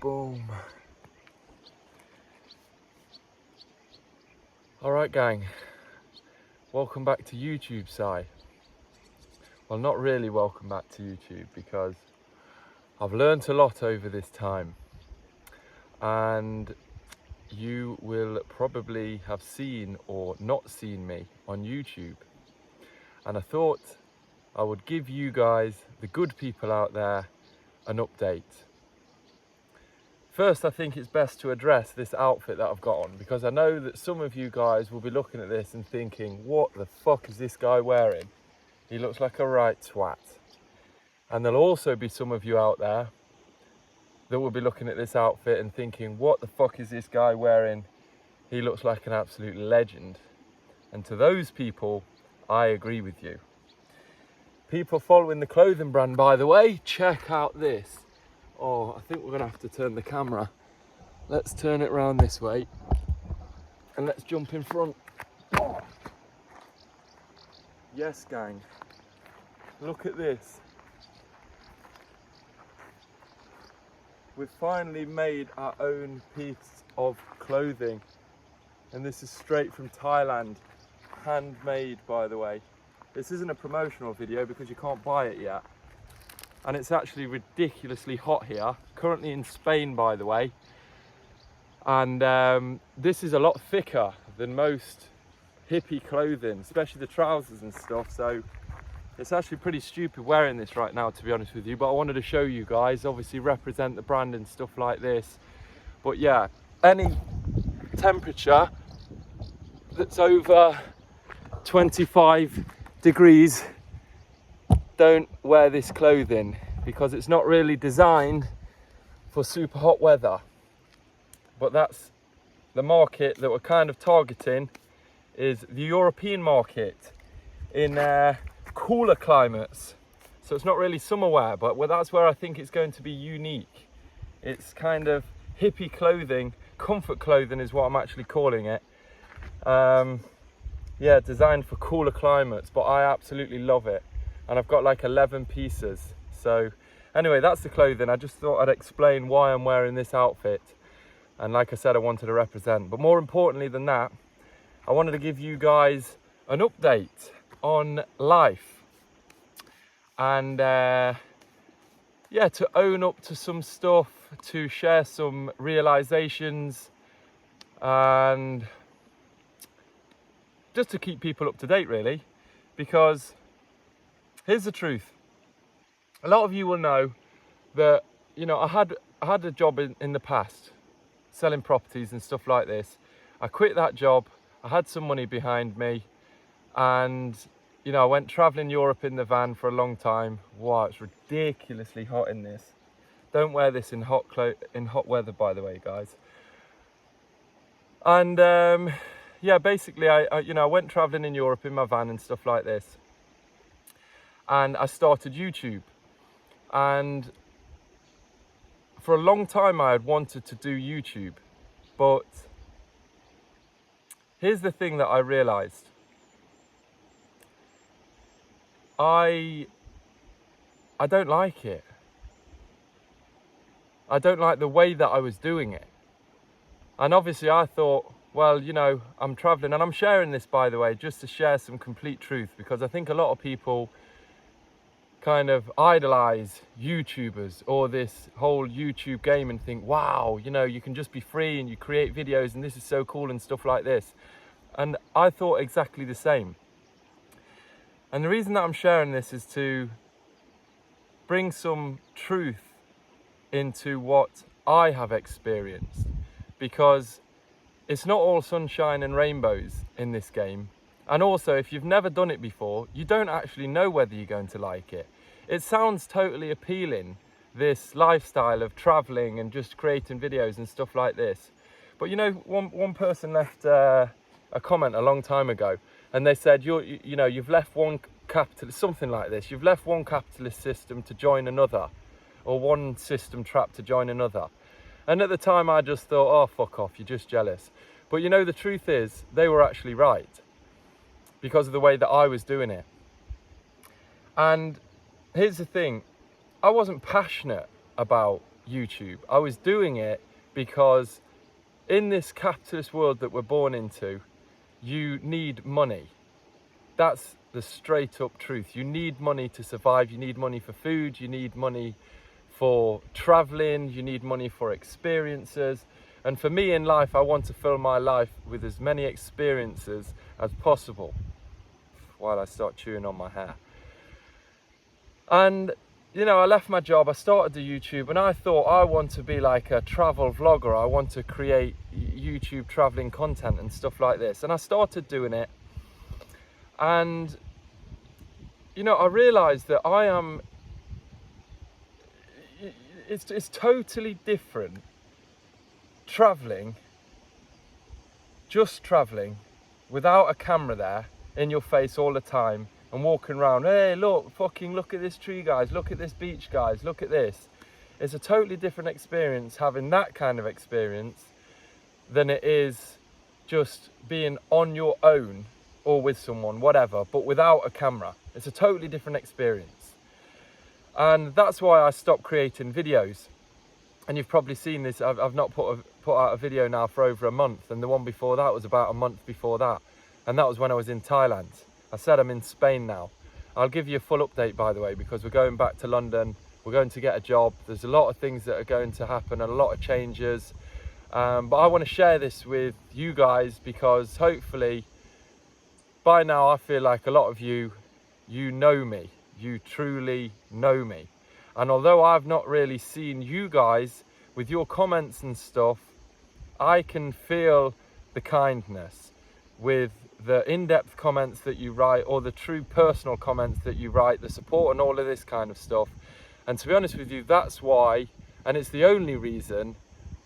Boom. Alright gang, welcome back to YouTube, Si. Well, not really welcome back to YouTube, because I've learnt a lot over this time, and you will probably have seen or not seen me on YouTube, and I thought I would give you guys, the good people out there, an update. First, I think it's best to address this outfit that I've got on, because I know that some of you guys will be looking at this and thinking, what the fuck is this guy wearing? He looks like a right twat. And there'll also be some of you out there that will be looking at this outfit and thinking, what the fuck is this guy wearing? He looks like an absolute legend. And to those people, I agree with you. People following the clothing brand, by the way, check out this. Oh, I think we're gonna have to turn the camera. Let's turn it around this way and let's jump in front. Oh. Yes, gang, look at this. We've finally made our own piece of clothing, and this is straight from Thailand, handmade, by the way. This isn't a promotional video because you can't buy it yet. And it's actually ridiculously hot here, currently in Spain, by the way. And this is a lot thicker than most hippie clothing, especially the trousers and stuff. So it's actually pretty stupid wearing this right now, to be honest with you. But I wanted to show you guys, obviously represent the brand and stuff like this. But yeah, any temperature that's over 25 degrees, don't wear this clothing, because it's not really designed for super hot weather. But that's the market that we're kind of targeting, is the European market in cooler climates. So it's not really summer wear, but that's where I think it's going to be unique. It's kind of hippie clothing, comfort clothing is what I'm actually calling it. Yeah, designed for cooler climates, but I absolutely love it. And I've got like 11 pieces. So anyway, that's the clothing. I just thought I'd explain why I'm wearing this outfit. And like I said, I wanted to represent. But more importantly than that, I wanted to give you guys an update on life. And yeah, to own up to some stuff, to share some realizations, and just to keep people up to date, really. Because here's the truth. A lot of you will know that, you know, I had a job in the past, selling properties and stuff like this. I quit that job. I had some money behind me, and, you know, I went traveling Europe in the van for a long time. Wow, it's ridiculously hot in this. Don't wear this in hot weather, by the way, guys. And yeah, basically, I went traveling in Europe in my van and stuff like this. And I started YouTube, and for a long time I had wanted to do YouTube, but here's the thing that I realized. I don't like it. I don't like the way that I was doing it. And obviously I thought, well, you know, I'm traveling, and I'm sharing this, by the way, just to share some complete truth, because I think a lot of people kind of idolize YouTubers or this whole YouTube game and think, wow, you know, you can just be free and you create videos and this is so cool and stuff like this. And I thought exactly the same. And the reason that I'm sharing this is to bring some truth into what I have experienced, because it's not all sunshine and rainbows in this game. And also, if you've never done it before, you don't actually know whether you're going to like it. It sounds totally appealing, this lifestyle of traveling and just creating videos and stuff like this. But you know, one person left a comment a long time ago, and they said, you know, you've left one capitalist, something like this, you've left one capitalist system to join another, or one system trap to join another. And at the time I just thought, oh, fuck off, you're just jealous. But you know, the truth is, they were actually right, because of the way that I was doing it. And here's the thing, I wasn't passionate about YouTube. I was doing it because in this capitalist world that we're born into, you need money. That's the straight up truth. You need money to survive. You need money for food. You need money for traveling. You need money for experiences. And for me in life, I want to fill my life with as many experiences as possible while I start chewing on my hair. And you know, I left my job, I started the YouTube, and I thought I want to be like a travel vlogger. I want to create YouTube traveling content and stuff like this. And I started doing it. And, you know, I realized that it's totally different traveling, just traveling without a camera there in your face all the time, and walking around, hey, look at this tree, guys, look at this beach, guys, look at this. It's a totally different experience having that kind of experience than it is just being on your own or with someone, whatever, but without a camera. It's a totally different experience. And that's why I stopped creating videos. And you've probably seen this, I've not put out a video now for over a month, and the one before that was about a month before that. And that was when I was in Thailand. I said I'm in Spain now. I'll give you a full update, by the way, because we're going back to London. We're going to get a job. There's a lot of things that are going to happen and a lot of changes. But I want to share this with you guys because hopefully by now I feel like a lot of you know me. You truly know me. And although I've not really seen you guys with your comments and stuff, I can feel the kindness with the in-depth comments that you write, or the true personal comments that you write, the support and all of this kind of stuff. And to be honest with you, that's why, and it's the only reason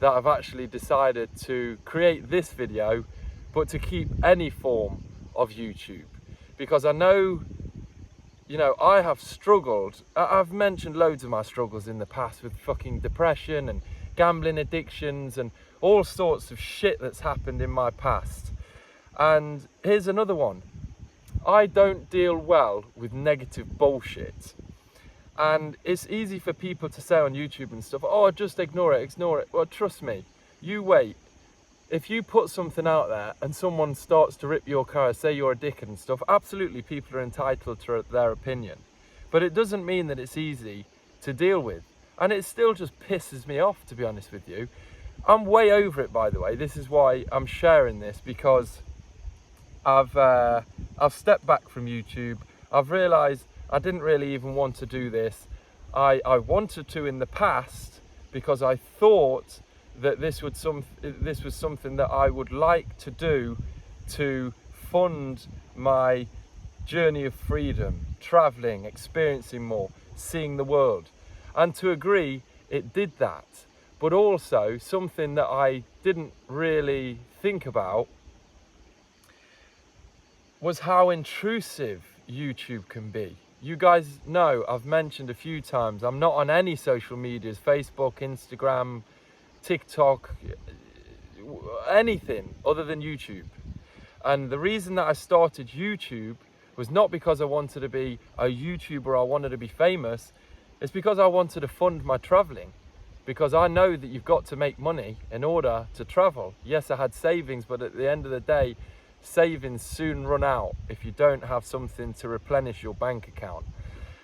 that I've actually decided to create this video, but to keep any form of YouTube. Because I know, you know, I have struggled. I've mentioned loads of my struggles in the past with fucking depression and gambling addictions and all sorts of shit that's happened in my past. And here's another one. I don't deal well with negative bullshit. And it's easy for people to say on YouTube and stuff, oh, just ignore it. Well, trust me, you wait. If you put something out there and someone starts to rip your car, say you're a dickhead and stuff, absolutely people are entitled to their opinion. But it doesn't mean that it's easy to deal with. And it still just pisses me off, to be honest with you. I'm way over it, by the way. This is why I'm sharing this, because I've stepped back from YouTube. I've realized I didn't really even want to do this. I wanted to in the past because I thought that this was something that I would like to do to fund my journey of freedom, traveling, experiencing more, seeing the world. And to agree, it did that. But also something that I didn't really think about was how intrusive YouTube can be. You guys know, I've mentioned a few times, I'm not on any social medias, Facebook, Instagram, TikTok, anything other than YouTube. And the reason that I started YouTube was not because I wanted to be a YouTuber, I wanted to be famous. It's because I wanted to fund my traveling. Because I know that you've got to make money in order to travel. Yes, I had savings, but at the end of the day, savings soon run out if you don't have something to replenish your bank account.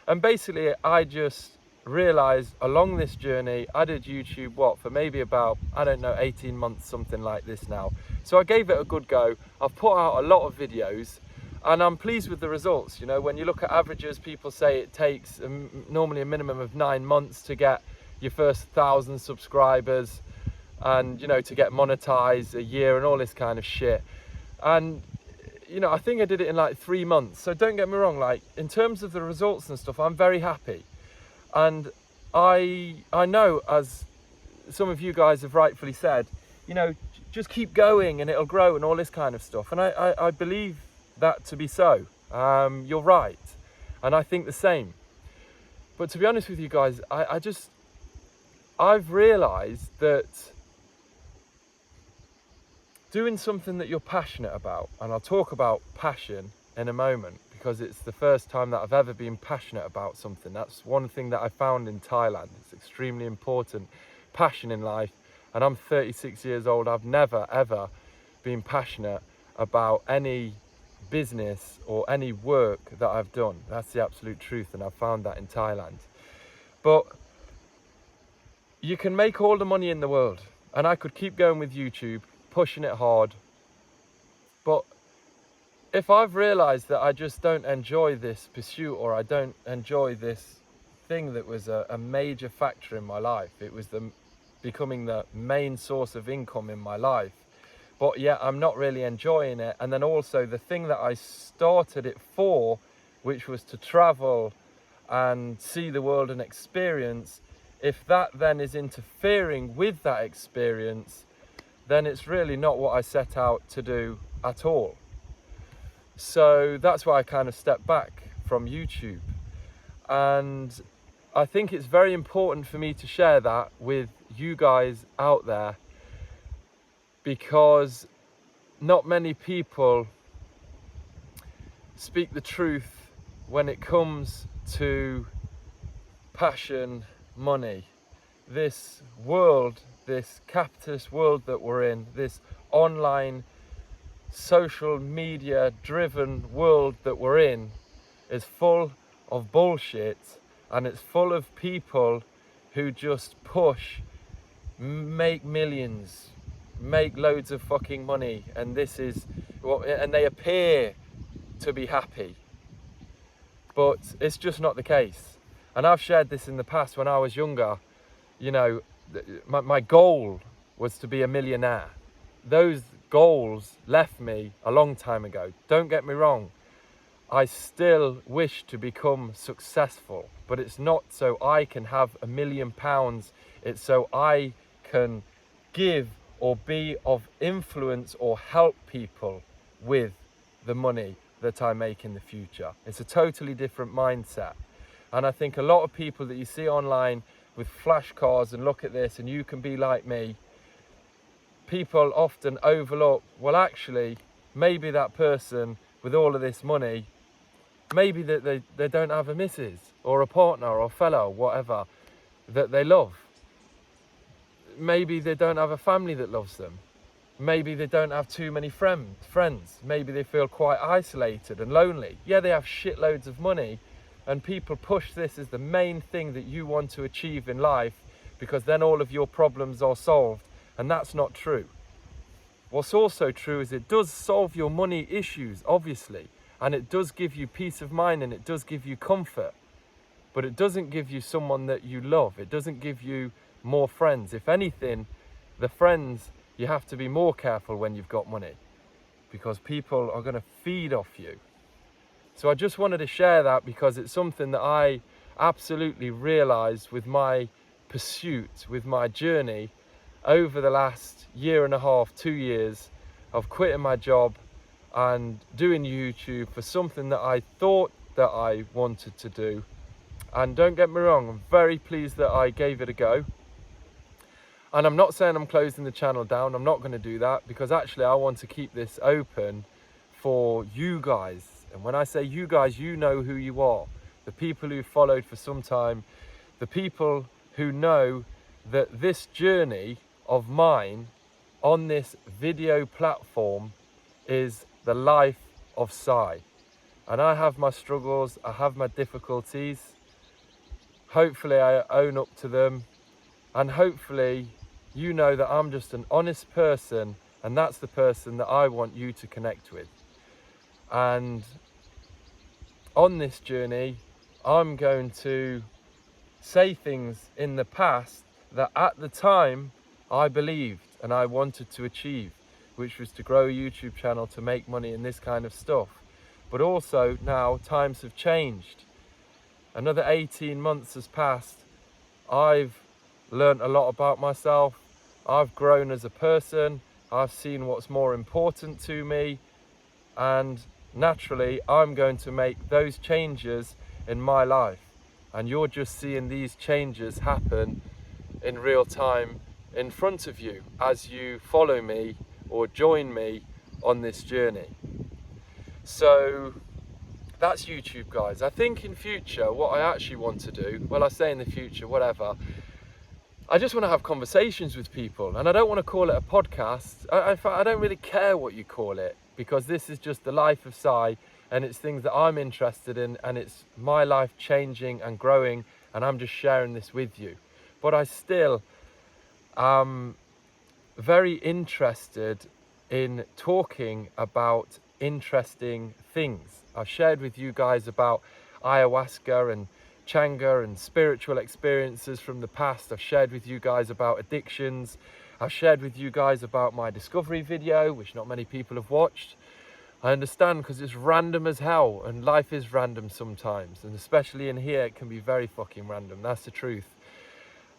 And basically I just realized along this journey, I did YouTube for maybe about, I don't know, 18 months, something like this now. So I gave it a good go. I've put out a lot of videos and I'm pleased with the results. You know, when you look at averages, people say it takes normally a minimum of 9 months to get your first 1,000 subscribers and, you know, to get monetized, a year and all this kind of shit. And, you know, I think I did it in like 3 months. So don't get me wrong, like in terms of the results and stuff, I'm very happy. And I know, as some of you guys have rightfully said, you know, just keep going and it'll grow and all this kind of stuff. And I believe that to be so. You're right. And I think the same. But to be honest with you guys, I've realized that doing something that you're passionate about, and I'll talk about passion in a moment because it's the first time that I've ever been passionate about something. That's one thing that I found in Thailand. It's extremely important passion in life, and I'm 36 years old. I've never ever been passionate about any business or any work that I've done. That's the absolute truth, and I've found that in Thailand. But you can make all the money in the world, and I could keep going with YouTube, pushing it hard, but if I've realized that I just don't enjoy this pursuit, or I don't enjoy this thing that was a major factor in my life, it was becoming the main source of income in my life, but yet I'm not really enjoying it. And then also the thing that I started it for, which was to travel and see the world and experience, if that then is interfering with that experience, then it's really not what I set out to do at all. So that's why I kind of stepped back from YouTube. And I think it's very important for me to share that with you guys out there, because not many people speak the truth when it comes to passion, money. This world, this capitalist world that we're in, this online social media driven world that we're in, is full of bullshit, and it's full of people who just push, make millions, make loads of fucking money, and and they appear to be happy, but it's just not the case. And I've shared this in the past. When I was younger, you know, my goal was to be a millionaire. Those goals left me a long time ago. Don't get me wrong, I still wish to become successful, but it's not so I can have £1 million. It's so I can give or be of influence or help people with the money that I make in the future. It's a totally different mindset. And I think a lot of people that you see online with flash cars and look at this and you can be like me, people often overlook, well, actually, maybe that person with all of this money, maybe that they don't have a missus or a partner or fellow, whatever, that they love. Maybe they don't have a family that loves them. Maybe they don't have too many friends. Maybe they feel quite isolated and lonely. Yeah, they have shitloads of money, and people push this as the main thing that you want to achieve in life, because then all of your problems are solved. And that's not true. What's also true is it does solve your money issues, obviously, and it does give you peace of mind, and it does give you comfort, but it doesn't give you someone that you love. It doesn't give you more friends. If anything, the friends, you have to be more careful when you've got money, because people are going to feed off you. So I just wanted to share that, because it's something that I absolutely realized with my pursuit, with my journey over the last year and a half, 2 years of quitting my job and doing YouTube for something that I thought that I wanted to do. And don't get me wrong, I'm very pleased that I gave it a go. And I'm not saying I'm closing the channel down. I'm not going to do that, because actually I want to keep this open for you guys. And when I say you guys, you know who you are. The people who followed for some time, the people who know that this journey of mine on this video platform is the life of Sai. And I have my struggles, I have my difficulties. Hopefully I own up to them, and hopefully you know that I'm just an honest person, and that's the person that I want you to connect with. And on this journey, I'm going to say things in the past that at the time I believed and I wanted to achieve, which was to grow a YouTube channel, to make money and this kind of stuff. But also now times have changed. Another 18 months has passed. I've learned a lot about myself. I've grown as a person. I've seen what's more important to me, and naturally I'm going to make those changes in my life, and you're just seeing these changes happen in real time in front of you as you follow me or join me on this journey. So that's YouTube, guys. I think in future what I actually want to do, well, I say in the future, whatever, I just want to have conversations with people, and I don't want to call it a podcast. I don't really care what you call it, because this is just the life of Si, and it's things that I'm interested in, and it's my life changing and growing, and I'm just sharing this with you. But I still am very interested in talking about interesting things. I've shared with you guys about ayahuasca and Changa and spiritual experiences from the past. I've shared with you guys about addictions. I've shared with you guys about my discovery video, which not many people have watched. I understand, because it's random as hell, and life is random sometimes, and especially in here it can be very fucking random. That's the truth.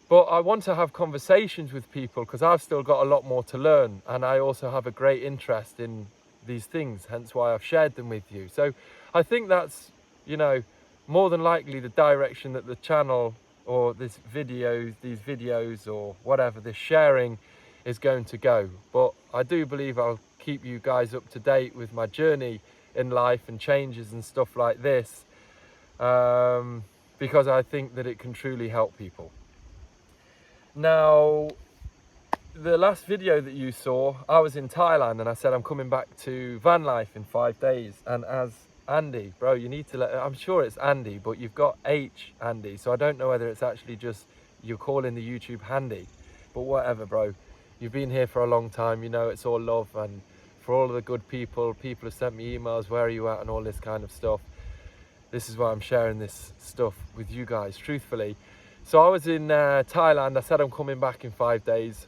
But I want to have conversations with people because I've still got a lot more to learn, and I also have a great interest in these things, hence why I've shared them with you. So I think that's, you know, more than likely the direction that the channel or these videos or whatever, this sharing is going to go. But I do believe I'll keep you guys up to date with my journey in life and changes and stuff like this, because I think that it can truly help people. Now, the last video that you saw, I was in Thailand and I said I'm coming back to van life in 5 days. And as Andy, bro, you need to let, I'm sure it's Andy, but you've got H Andy, so I don't know whether it's actually just you're calling the YouTube handy, but whatever, bro. You've been here for a long time, you know it's all love, and for all of the good people have sent me emails, where are you at, and all this kind of stuff. This is why I'm sharing this stuff with you guys, truthfully. So I was in Thailand. I said I'm coming back in 5 days.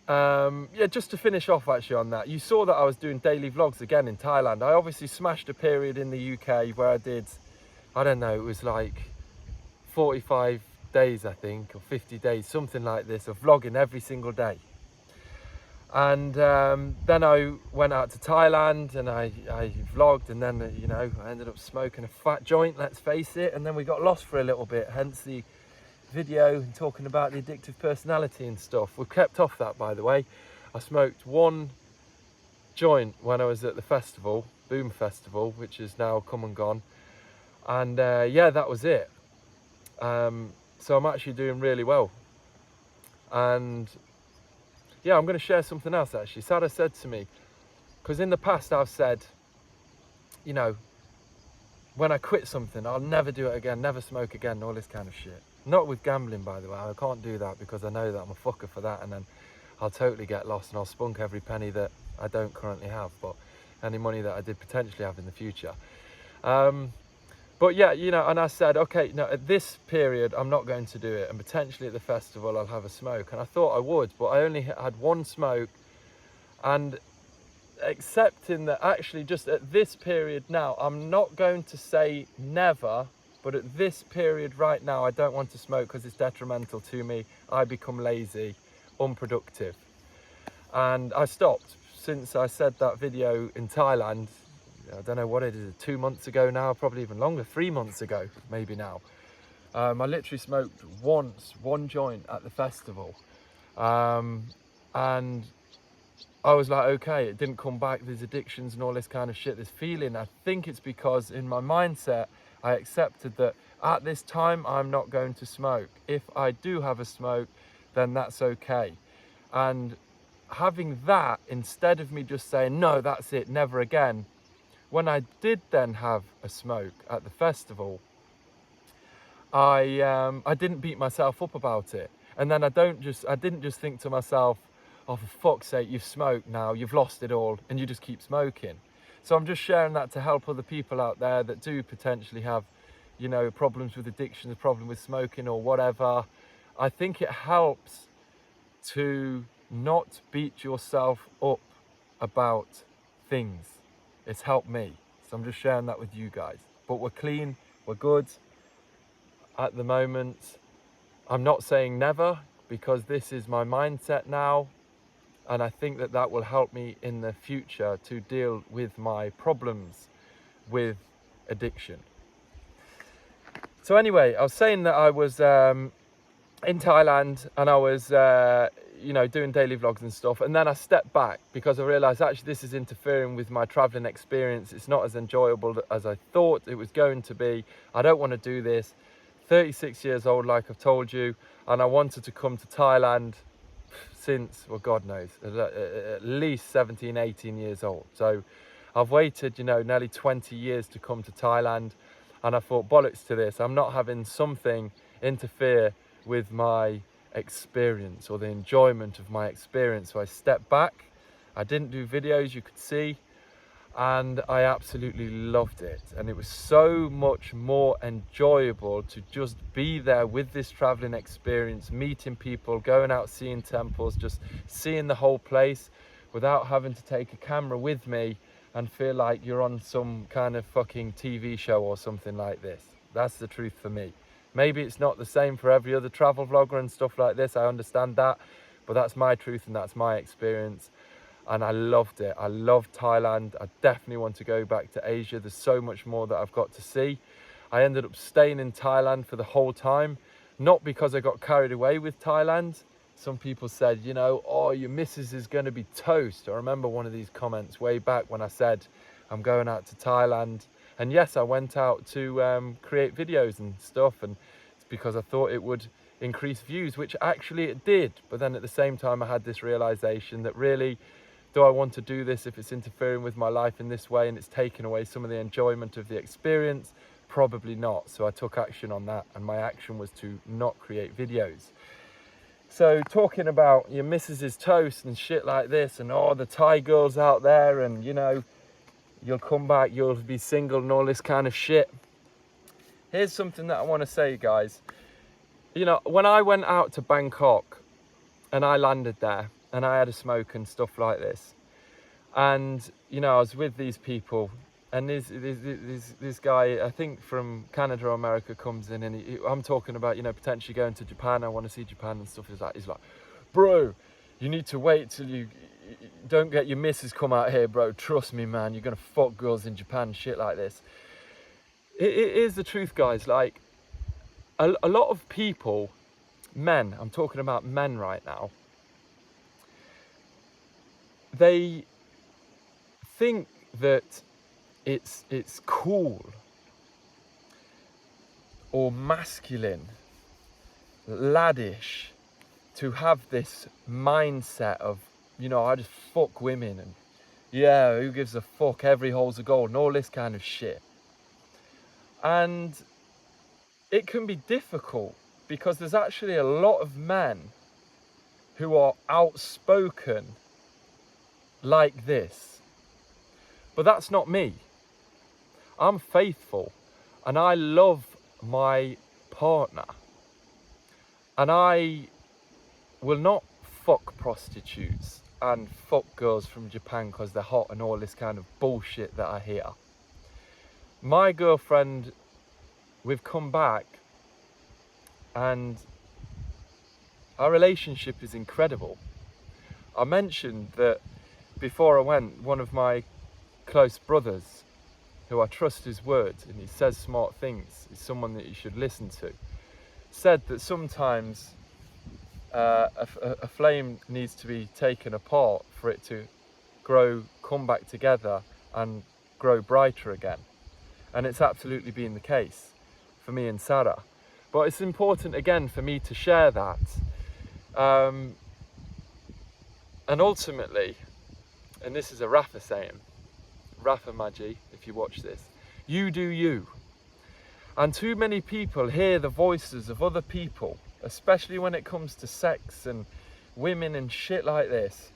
Yeah, just to finish off actually on that, you saw that I was doing daily vlogs again in Thailand. I obviously smashed a period in the UK where I did, I don't know, it was like 45 days I think, or 50 days, something like this, of vlogging every single day. And then I went out to Thailand and I vlogged, and then, you know, I ended up smoking a fat joint, let's face it, and then we got lost for a little bit, hence the video and talking about the addictive personality and stuff. We've kept off that, by the way. I smoked 1 joint when I was at the festival, Boom Festival, which is now come and gone, and yeah, that was it. So I'm actually doing really well. And yeah, I'm going to share something else actually. Sada said to me, because in the past I've said, you know, when I quit something, I'll never do it again, never smoke again, all this kind of shit. Not with gambling, by the way. I can't do that because I know that I'm a fucker for that, and then I'll totally get lost and I'll spunk every penny that I don't currently have, but any money that I did potentially have in the future. But yeah, you know, and I said, okay, no, at this period, I'm not going to do it. And potentially at the festival, I'll have a smoke. And I thought I would, but I only had 1 smoke. And accepting that actually just at this period now, I'm not going to say never, but at this period right now, I don't want to smoke because it's detrimental to me. I become lazy, unproductive. And I stopped since I said that video in Thailand. I don't know what it is, 2 months ago now, probably even longer, 3 months ago, maybe now. I literally smoked once, 1 joint at the festival. And I was like, okay, it didn't come back, there's addictions and all this kind of shit, this feeling. I think it's because in my mindset, I accepted that at this time, I'm not going to smoke. If I do have a smoke, then that's okay. And having that, instead of me just saying, no, that's it, never again, when I did then have a smoke at the festival, I didn't beat myself up about it. And then I didn't just think to myself, oh, for fuck's sake, you've smoked now, you've lost it all, and you just keep smoking. So I'm just sharing that to help other people out there that do potentially have, you know, problems with addiction, a problem with smoking or whatever. I think it helps to not beat yourself up about things. It's helped me, so I'm just sharing that with you guys. But we're clean, we're good at the moment. I'm not saying never, because this is my mindset now, and I think that that will help me in the future to deal with my problems with addiction. So anyway, I was saying that I was in Thailand, and I was you know, doing daily vlogs and stuff, and then I stepped back because I realized actually this is interfering with my traveling experience. It's not as enjoyable as I thought it was going to be. I don't want to do this. 36 years old, like I've told you. and I wanted to come to Thailand since, well, God knows, at least 17, 18 years old. So I've waited, you know, nearly 20 years to come to Thailand, and I thought, bollocks to this. I'm not having something interfere with my experience or the enjoyment of my experience. So I stepped back. I didn't do videos, you could see, and I absolutely loved it. And it was so much more enjoyable to just be there with this traveling experience, meeting people, going out, seeing temples, just seeing the whole place without having to take a camera with me and feel like you're on some kind of fucking TV show or something like this. That's the truth for me. Maybe it's not the same for every other travel vlogger and stuff like this, I understand that, but that's my truth and that's my experience. And I loved it. I loved Thailand. I definitely want to go back to Asia. There's so much more that I've got to see. I ended up staying in Thailand for the whole time, not because I got carried away with Thailand. Some people said, you know, oh, your missus is going to be toast. I remember one of these comments way back when I said I'm going out to Thailand. And yes, I went out to create videos and stuff, and it's because I thought it would increase views, which actually it did. But then at the same time, I had this realization that really, do I want to do this if it's interfering with my life in this way and it's taking away some of the enjoyment of the experience? Probably not. So I took action on that, and my action was to not create videos. So talking about your missus is toast and shit like this, and oh, the Thai girls out there, and you know, you'll come back, you'll be single and all this kind of shit. Here's something that I want to say, guys. You know, when I went out to Bangkok and I landed there, and I had a smoke and stuff like this, and you know, I was with these people, and this guy, I think from Canada or America, comes in, and I'm talking about, you know, potentially going to Japan. I want to see Japan and stuff. He's like, bro, you need to wait till you don't get your missus come out here, bro. Trust me, man, you're gonna fuck girls in Japan, shit like this. It is the truth, guys. Like a lot of people, men, I'm talking about men right now, they think that it's cool or masculine, laddish to have this mindset of, you know, I just fuck women and yeah, who gives a fuck, every hole's a goal and all this kind of shit. And it can be difficult because there's actually a lot of men who are outspoken like this, but that's not me. I'm faithful and I love my partner, and I will not fuck prostitutes and fuck girls from Japan because they're hot and all this kind of bullshit that I hear. My girlfriend, we've come back and our relationship is incredible. I mentioned that before I went, one of my close brothers, who I trust his word and he says smart things, is someone that you should listen to, said that sometimes a flame needs to be taken apart for it to grow, come back together and grow brighter again. And it's absolutely been the case for me and Sarah. But it's important again for me to share that. And ultimately, and this is a Rafa saying, Rafa Maji, if you watch this, you do you. And too many people hear the voices of other people, especially when it comes to sex and women and shit like this.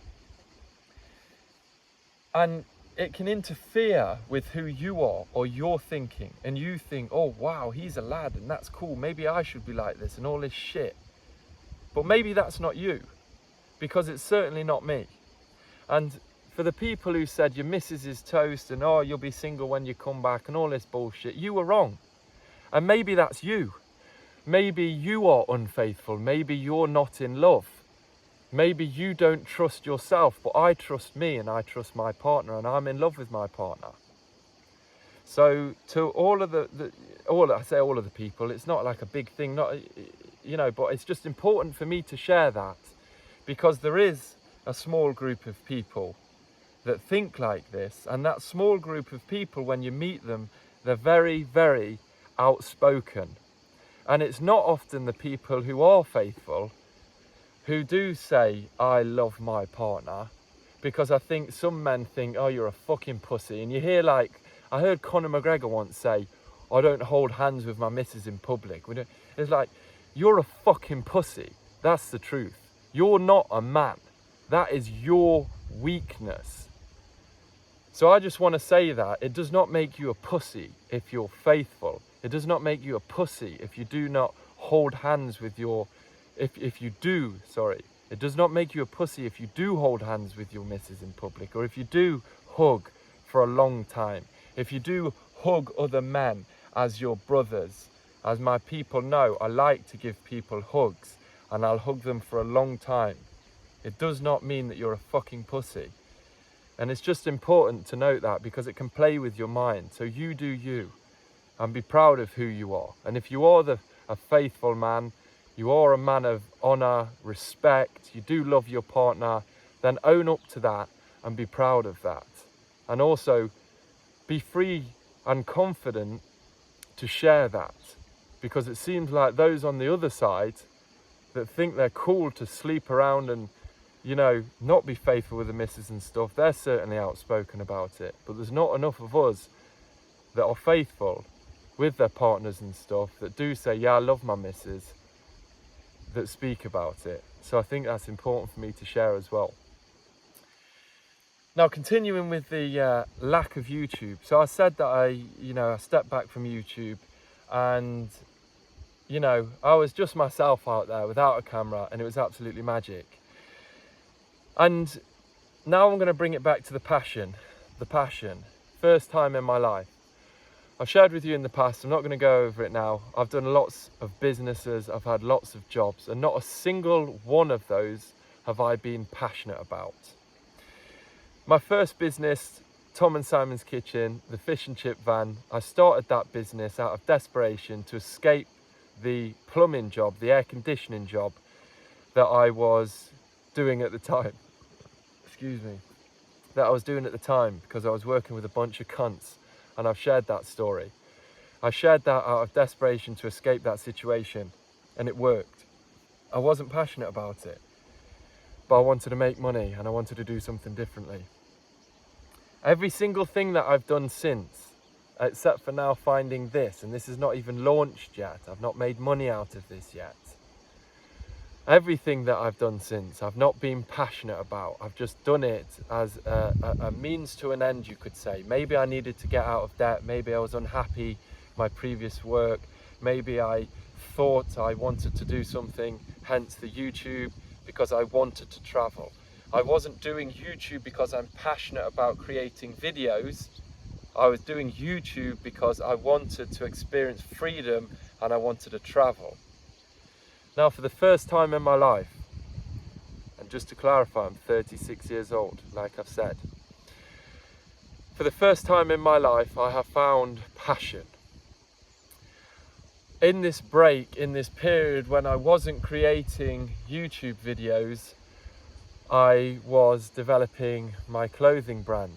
And it can interfere with who you are or you're thinking. And you think, oh wow, he's a lad and that's cool. Maybe I should be like this and all this shit. But maybe that's not you, because it's certainly not me. And for the people who said your missus is toast and oh, you'll be single when you come back and all this bullshit, you were wrong. And maybe that's you. Maybe you are unfaithful. Maybe you're not in love. Maybe you don't trust yourself, but I trust me and I trust my partner and I'm in love with my partner. So to all of I say all of the people, it's not like a big thing, not, you know, but it's just important for me to share that, because there is a small group of people that think like this, and that small group of people, when you meet them, they're very, very outspoken. And it's not often the people who are faithful who do say, I love my partner, because I think some men think, oh, you're a fucking pussy. And you hear, like, I heard Conor McGregor once say, I don't hold hands with my missus in public. It's like, you're a fucking pussy. That's the truth. You're not a man. That is your weakness. So I just want to say that it does not make you a pussy if you're faithful. It does not make you a pussy if you do not hold hands with your, if you do, sorry. It does not make you a pussy if you do hold hands with your missus in public, or if you do hug for a long time. If you do hug other men as your brothers. As my people know, I like to give people hugs, and I'll hug them for a long time. It does not mean that you're a fucking pussy. And it's just important to note that, because it can play with your mind. So you do you, and be proud of who you are. And if you are a faithful man, you are a man of honour, respect, you do love your partner, then own up to that and be proud of that. And also be free and confident to share that, because it seems like those on the other side that think they're cool to sleep around and, you know, not be faithful with the missus and stuff, they're certainly outspoken about it. But there's not enough of us that are faithful with their partners and stuff that do say, yeah, I love my missus, that speak about it. So I think that's important for me to share as well. Now, continuing with the lack of YouTube. So I said that I stepped back from YouTube, and, you know, I was just myself out there without a camera, and it was absolutely magic. And now I'm going to bring it back to the passion. First time in my life. I've shared with you in the past, I'm not going to go over it now. I've done lots of businesses, I've had lots of jobs, and not a single one of those have I been passionate about. My first business, Tom and Simon's Kitchen, the fish and chip van, I started that business out of desperation to escape the plumbing job, the air conditioning job that I was doing at the time. Excuse me. That I was doing at the time, because I was working with a bunch of cunts. And I've shared that story. I shared that out of desperation to escape that situation, and it worked. I wasn't passionate about it, but I wanted to make money and I wanted to do something differently. Every single thing that I've done since, except for now finding this, and this is not even launched yet, I've not made money out of this yet. Everything that I've done since, I've not been passionate about. I've just done it as a means to an end, you could say. Maybe I needed to get out of debt. Maybe I was unhappy my previous work. Maybe I thought I wanted to do something, hence the YouTube, because I wanted to travel. I wasn't doing YouTube because I'm passionate about creating videos. I was doing YouTube because I wanted to experience freedom and I wanted to travel. Now, for the first time in my life, and just to clarify, I'm 36 years old, like I've said. For the first time in my life, I have found passion. In this break, in this period when I wasn't creating YouTube videos, I was developing my clothing brand.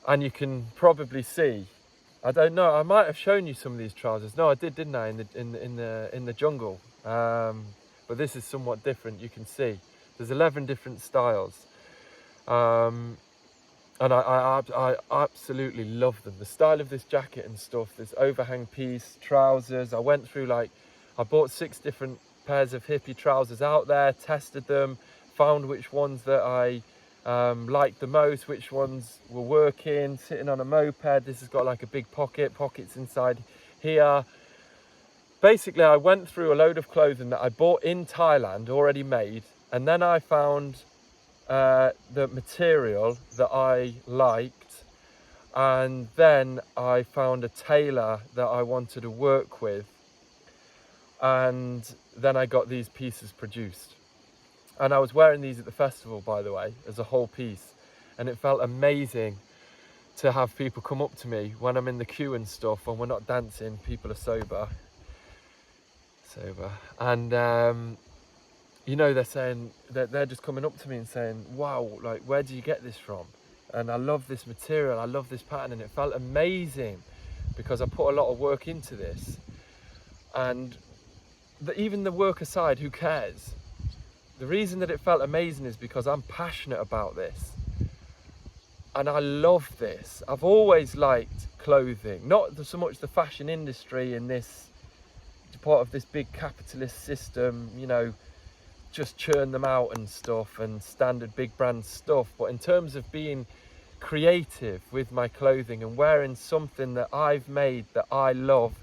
And you can probably see, I don't know, I might have shown you some of these trousers. No, I did, didn't I, in the jungle. But this is somewhat different. You can see there's 11 different styles, and I absolutely love them. The style of this jacket and stuff, this overhang piece, trousers. I went through, like, I bought 6 different pairs of hippie trousers out there, tested them, found which ones that I liked the most, which ones were working. Sitting on a moped, this has got like a big pockets inside here. Basically, I went through a load of clothing that I bought in Thailand, already made, and then I found the material that I liked, and then I found a tailor that I wanted to work with, and then I got these pieces produced. And I was wearing these at the festival, by the way, as a whole piece, and it felt amazing to have people come up to me when I'm in the queue and stuff, when we're not dancing, people are sober, and you know, they're saying that they're just coming up to me and saying, wow, like, where do you get this from? And I love this material, I love this pattern, and it felt amazing because I put a lot of work into this. And even the work aside, who cares? The reason that it felt amazing is because I'm passionate about this. And I love this. I've always liked clothing, not so much the fashion industry in this part of this big capitalist system, you know, just churn them out and stuff and standard big brand stuff, but in terms of being creative with my clothing and wearing something that I've made, that I love,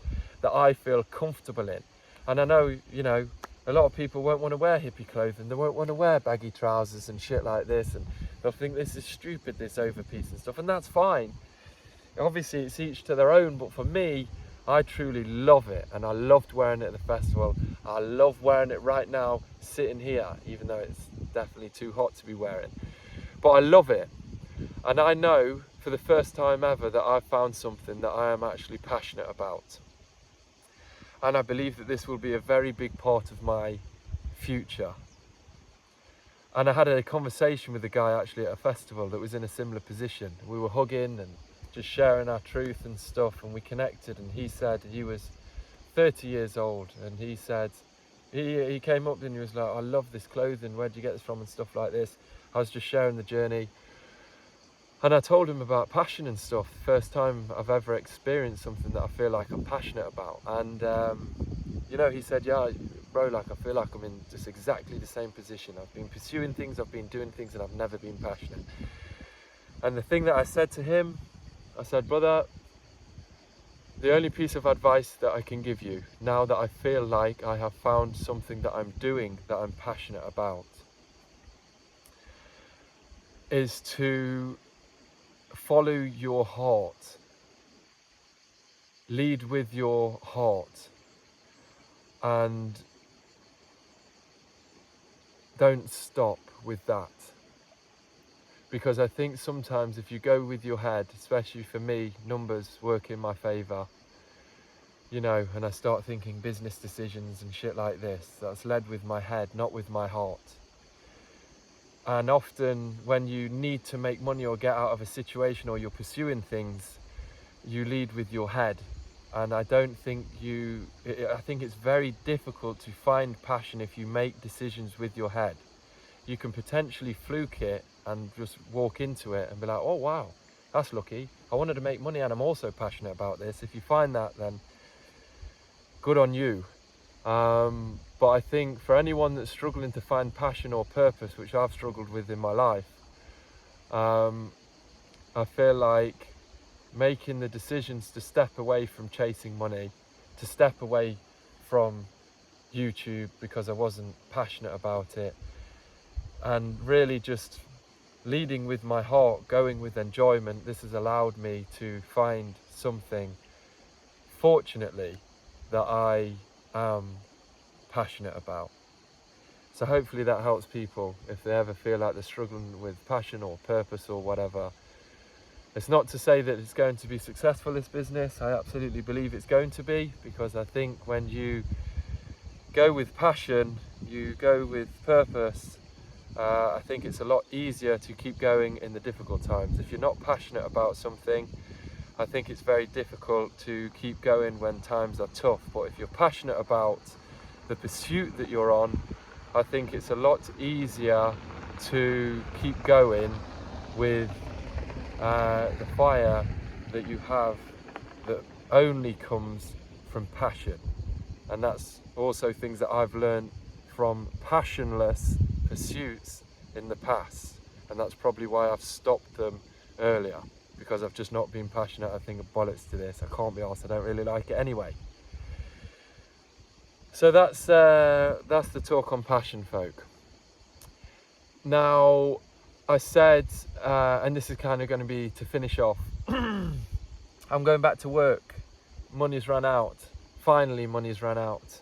that I feel comfortable in. And I know, you know, a lot of people won't want to wear hippie clothing, they won't want to wear baggy trousers and shit like this, and they'll think this is stupid, this overpiece and stuff, and that's fine. Obviously it's each to their own, but for me, I truly love it, and I loved wearing it at the festival. I love wearing it right now, sitting here, even though it's definitely too hot to be wearing. But I love it, and I know for the first time ever that I've found something that I am actually passionate about. And I believe that this will be a very big part of my future. And I had a conversation with a guy actually at a festival that was in a similar position. We were hugging and just sharing our truth and stuff, and we connected, and he said he was 30 years old, and he said, he came up and he was like, I love this clothing, where'd you get this from and stuff like this. I was just sharing the journey, and I told him about passion and stuff. The first time I've ever experienced something that I feel like I'm passionate about. And you know, he said, yeah bro, like I feel like I'm in just exactly the same position. I've been pursuing things, I've been doing things, and I've never been passionate. And the thing that I said to him, I said, brother, the only piece of advice that I can give you now that I feel like I have found something that I'm doing that I'm passionate about is to follow your heart. Lead with your heart, and don't stop with that. Because I think sometimes if you go with your head, especially for me, numbers work in my favour, you know, and I start thinking business decisions and shit like this, that's led with my head, not with my heart. And often when you need to make money or get out of a situation, or you're pursuing things, you lead with your head. And I don't think I think it's very difficult to find passion if you make decisions with your head. You can potentially fluke it and just walk into it and be like, oh wow, that's lucky. I wanted to make money and I'm also passionate about this. If you find that, then good on you. But I think for anyone that's struggling to find passion or purpose, which I've struggled with in my life, I feel like making the decisions to step away from chasing money, to step away from YouTube because I wasn't passionate about it, and really just leading with my heart, going with enjoyment, this has allowed me to find something, fortunately, that I am passionate about. So hopefully that helps people if they ever feel like they're struggling with passion or purpose or whatever. It's not to say that it's going to be successful, this business. I absolutely believe it's going to be, because I think when you go with passion, you go with purpose, I think it's a lot easier to keep going in the difficult times. If you're not passionate about something, I think it's very difficult to keep going when times are tough. But if you're passionate about the pursuit that you're on, I think it's a lot easier to keep going with the fire that you have that only comes from passion. And that's also things that I've learned from passionless pursuits in the past, and that's probably why I've stopped them earlier, because I've just not been passionate. I think bollocks to this, I can't be arsed, I don't really like it anyway. So that's the talk on passion, folk. Now I said, and this is kind of going to be to finish off, I'm going back to work. Money's run out. Finally, money's run out.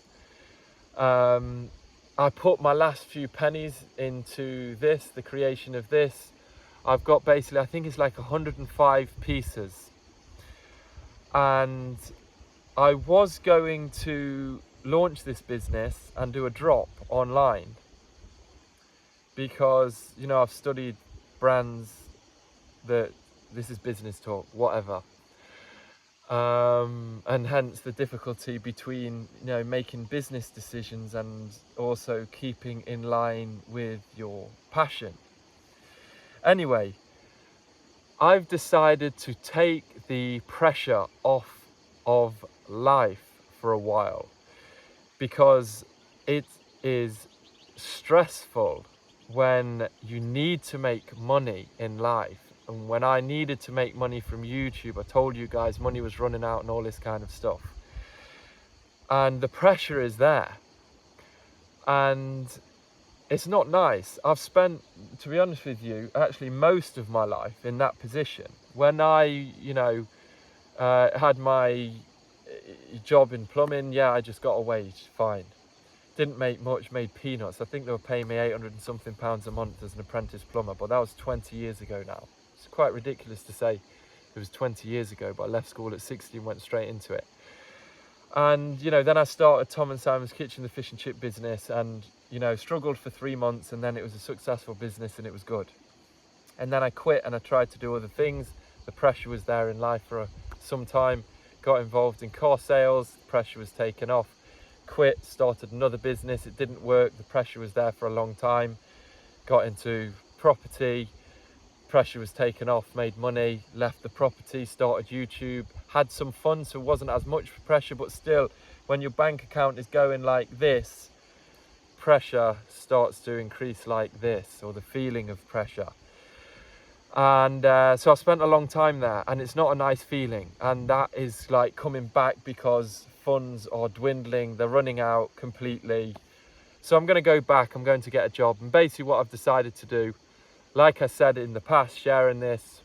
I put my last few pennies into this, the creation of this. I've got basically, I think it's like 105 pieces. And I was going to launch this business and do a drop online, because, you know, I've studied brands, that this is business talk, whatever. And hence the difficulty between, you know, making business decisions and also keeping in line with your passion. Anyway, I've decided to take the pressure off of life for a while, because it is stressful when you need to make money in life. And when I needed to make money from YouTube, I told you guys money was running out and all this kind of stuff. And the pressure is there. And it's not nice. I've spent, to be honest with you, actually most of my life in that position. When I, you know, had my job in plumbing, yeah, I just got a wage, fine. Didn't make much, made peanuts. I think they were paying me 800 and something pounds a month as an apprentice plumber, but that was 20 years ago now. It's quite ridiculous to say it was 20 years ago, but I left school at 16 and went straight into it. And, you know, then I started Tom and Simon's Kitchen, the fish and chip business, and, you know, struggled for 3 months, and then it was a successful business and it was good. And then I quit and I tried to do other things. The pressure was there in life for some time. Got involved in car sales, the pressure was taken off. Quit, started another business, it didn't work, the pressure was there for a long time. Got into property, pressure was taken off, made money, left the property, started YouTube, had some fun, so it wasn't as much pressure, but still, when your bank account is going like this, pressure starts to increase like this, or the feeling of pressure. And so I spent a long time there, and it's not a nice feeling, and that is like coming back because funds are dwindling, they're running out completely. So I'm going to go back, I'm going to get a job, and basically what I've decided to do, like I said in the past, sharing this,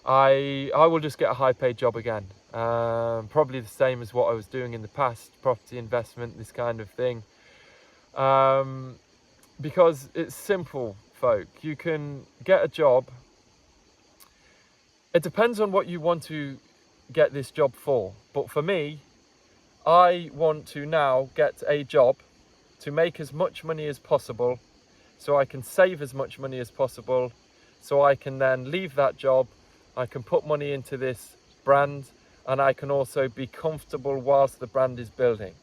I will just get a high paid job again, probably the same as what I was doing in the past, property investment, this kind of thing, because it's simple, folk. You can get a job. It depends on what you want to get this job for, but for me, I want to now get a job to make as much money as possible, so I can save as much money as possible, so I can then leave that job, I can put money into this brand, and I can also be comfortable whilst the brand is building.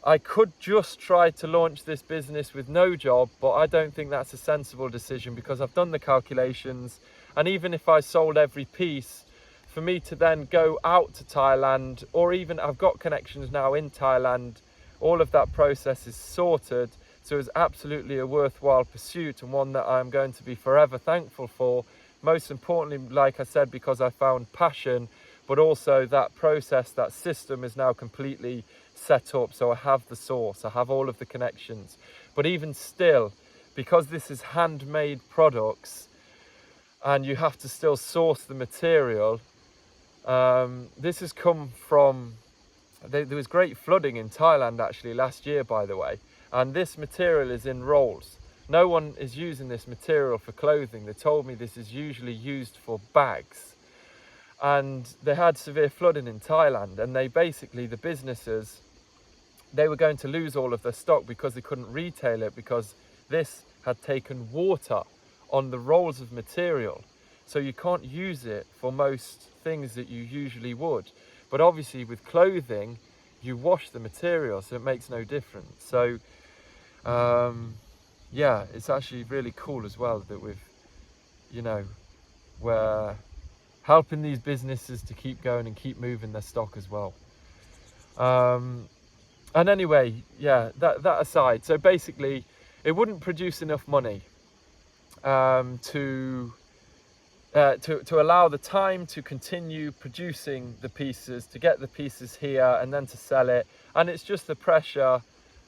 I could just try to launch this business with no job, but I don't think that's a sensible decision, because I've done the calculations, and even if I sold every piece, for me to then go out to Thailand, or even I've got connections now in Thailand, all of that process is sorted. So it's absolutely a worthwhile pursuit, and one that I'm going to be forever thankful for. Most importantly, like I said, because I found passion, but also that process, that system is now completely set up. So I have the source, I have all of the connections. But even still, because this is handmade products and you have to still source the material, this has come from, there was great flooding in Thailand actually last year, by the way. And this material is in rolls. No one is using this material for clothing. They told me this is usually used for bags. And they had severe flooding in Thailand, and they basically, the businesses, they were going to lose all of their stock because they couldn't retail it, because this had taken water on the rolls of material. So you can't use it for most things that you usually would. But obviously with clothing, you wash the material, so it makes no difference. So yeah, it's actually really cool as well that we've, you know, we're helping these businesses to keep going and keep moving their stock as well. And anyway, yeah, that aside, so basically it wouldn't produce enough money to allow the time to continue producing the pieces, to get the pieces here and then to sell it. And it's just the pressure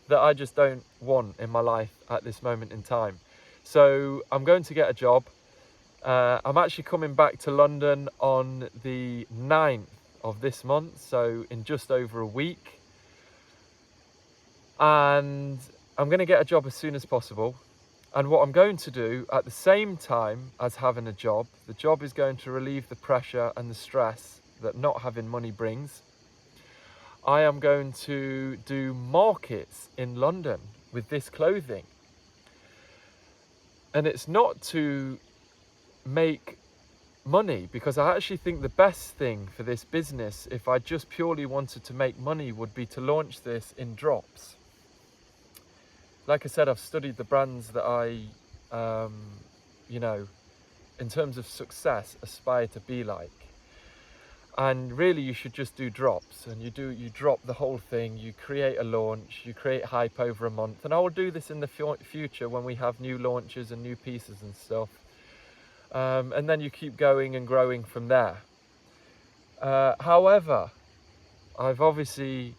that I just don't want in my life at this moment in time. So I'm going to get a job. I'm actually coming back to London on the 9th of this month, so in just over a week. And I'm going to get a job as soon as possible. And what I'm going to do at the same time as having a job, the job is going to relieve the pressure and the stress that not having money brings. I am going to do markets in London with this clothing. And it's not to make money, because I actually think the best thing for this business, if I just purely wanted to make money, would be to launch this in drops. Like I said, I've studied the brands that I, you know, in terms of success, aspire to be like. And really you should just do drops, and you drop the whole thing, you create a launch, you create hype over a month. And I will do this in the future when we have new launches and new pieces and stuff. And then you keep going and growing from there. However, I've obviously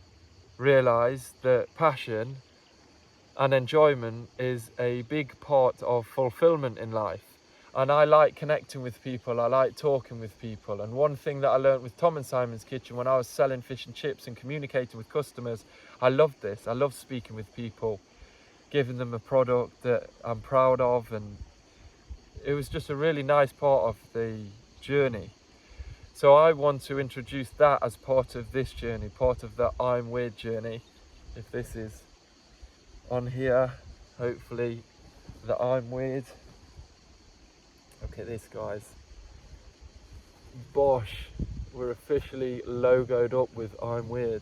realized that passion and enjoyment is a big part of fulfillment in life. And I like connecting with people, I like talking with people. And one thing that I learned with Tom and Simon's Kitchen when I was selling fish and chips and communicating with customers, I loved this. I love speaking with people, giving them a product that I'm proud of, and it was just a really nice part of the journey. So I want to introduce that as part of this journey, part of the I'm Weird journey. If this is on here, hopefully the I'm Weird. Look at this, guys. Bosh, we're officially logoed up with I'm Weird.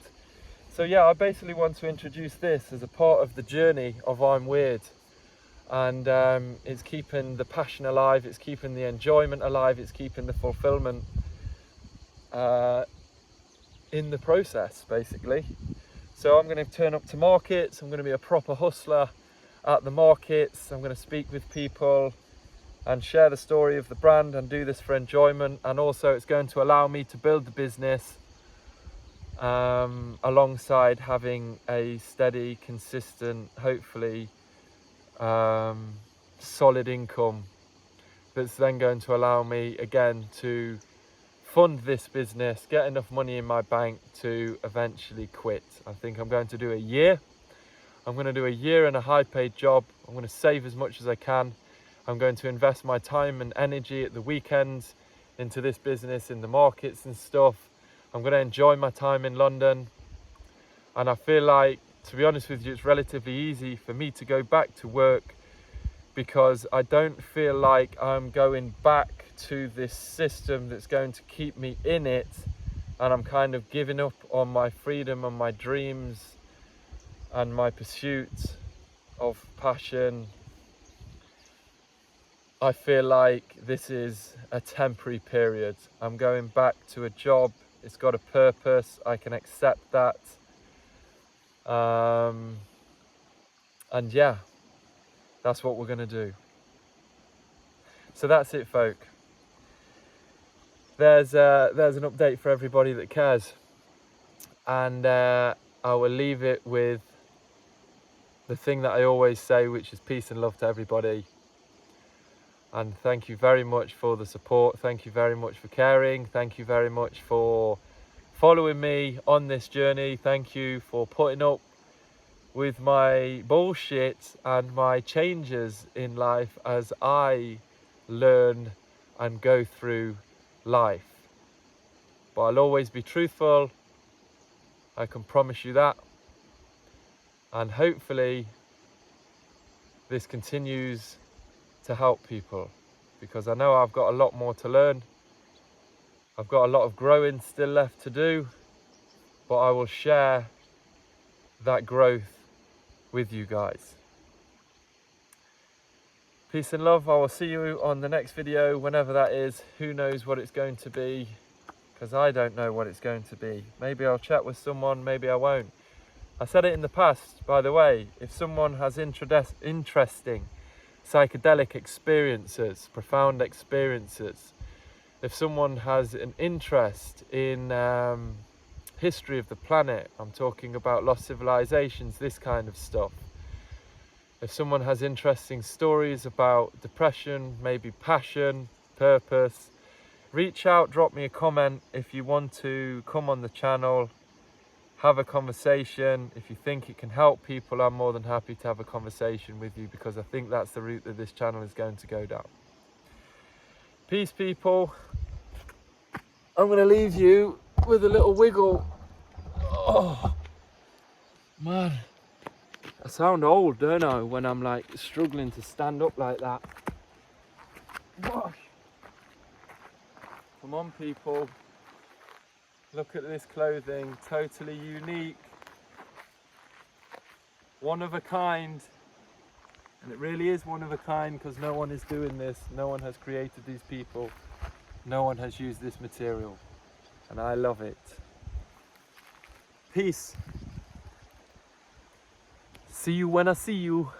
So yeah, I basically want to introduce this as a part of the journey of I'm Weird. And it's keeping the passion alive, it's keeping the enjoyment alive, it's keeping the fulfillment in the process, basically. So I'm going to turn up to markets, I'm going to be a proper hustler at the markets, I'm going to speak with people and share the story of the brand and do this for enjoyment. And also it's going to allow me to build the business alongside having a steady, consistent, hopefully solid income that's then going to allow me again to fund this business, get enough money in my bank to eventually quit. I think I'm going to do a year. I'm going to do a year in a high paid job. I'm going to save as much as I can. I'm going to invest my time and energy at the weekends into this business, in the markets and stuff. I'm going to enjoy my time in London. And I feel like, to be honest with you, it's relatively easy for me to go back to work, because I don't feel like I'm going back to this system that's going to keep me in it, and I'm kind of giving up on my freedom and my dreams and my pursuit of passion. I feel like this is a temporary period. I'm going back to a job, it's got a purpose, I can accept that. And yeah, that's what we're going to do. So that's it, folk. There's an update for everybody that cares, and I will leave it with the thing that I always say, which is peace and love to everybody. And thank you very much for the support, thank you very much for caring, thank you very much for following me on this journey, thank you for putting up with my bullshit and my changes in life as I learn and go through life. But I'll always be truthful, I can promise you that. And hopefully this continues to help people, because I know I've got a lot more to learn. I've got a lot of growing still left to do, but I will share that growth with you guys. Peace and love. I will see you on the next video, whenever that is. Who knows what it's going to be, because I don't know what it's going to be. Maybe I'll chat with someone, maybe I won't. I said it in the past, by the way, if someone has interesting psychedelic experiences, profound experiences, if someone has an interest in history of the planet, I'm talking about lost civilizations, this kind of stuff. If someone has interesting stories about depression, maybe passion, purpose, reach out, drop me a comment. If you want to come on the channel, have a conversation. If you think it can help people, I'm more than happy to have a conversation with you, because I think that's the route that this channel is going to go down. Peace, people. I'm going to leave you with a little wiggle. Oh, man. I sound old, don't I, when I'm like struggling to stand up like that. Gosh. Come on, people. Look at this clothing, totally unique. One of a kind. And it really is one of a kind because no one is doing this. No one has created these people. No one has used this material. And I love it. Peace. See you when I see you.